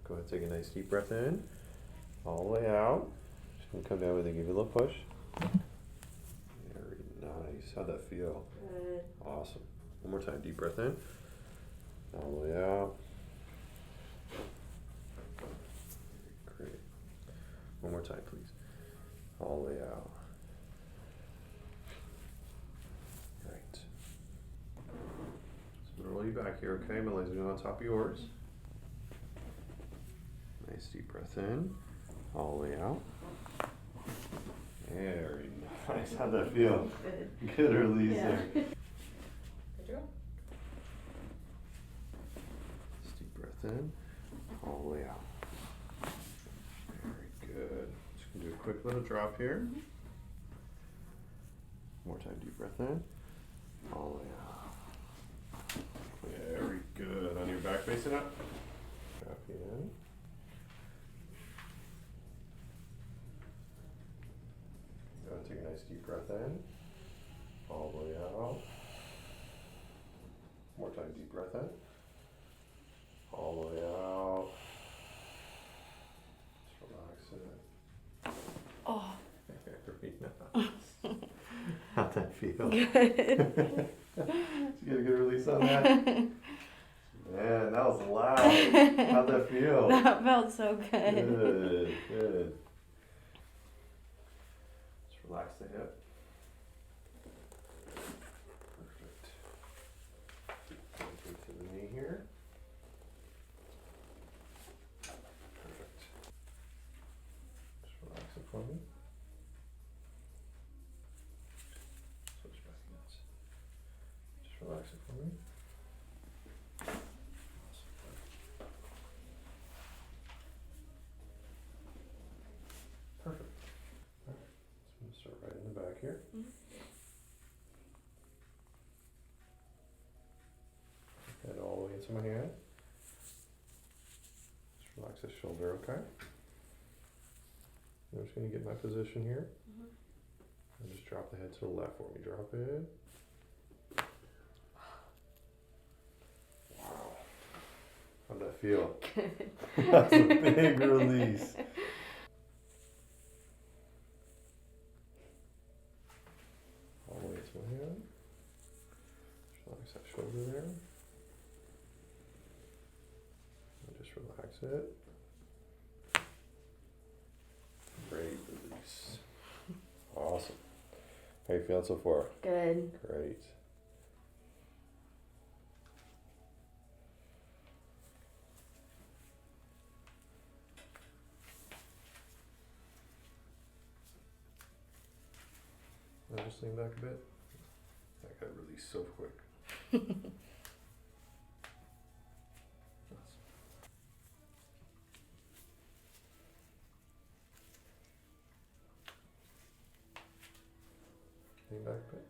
Go ahead, take a nice deep breath in, all the way out. Just gonna come down with it, give you a little push. Very nice. How'd that feel? Good. Awesome. One more time, deep breath in, all the way out. Great. One more time, please. All the way out. Right. So I'm gonna roll you back here, okay? My legs are going on top of yours. Nice deep breath in, all the way out. Very nice. How'd that feel? Good. Good release Yeah. there. Good job. Just deep breath in, all the way out. Very good. Just gonna do a quick little drop here. More time, deep breath in, all the way out. Very good. On your back facing up. Drop in. Go and take a nice deep breath in, all the way out. More time, deep breath in, all the way out. Just relax it. Oh. How'd that feel? Good. Did you get a good release on that? Man, that was loud. How'd that feel? That felt so good. Good, good. Just relax the hip. Perfect. Take to the knee here. Perfect. Just relax it for me. Switch back hands. Just relax it for me. Perfect. All right. So I'm going to start right in the back here. Head all the way into my hand. Just relax the shoulder, okay? I'm just going to get my position here. And just drop the head to the left for me. Drop it. Wow. How'd that feel? That's a big release. All the way to my hand. Just relax that shoulder there. And just relax it. Great release. Awesome. How you feeling so far? Good. Great. Now just lean back a bit. That got released so quick. Lean back a bit.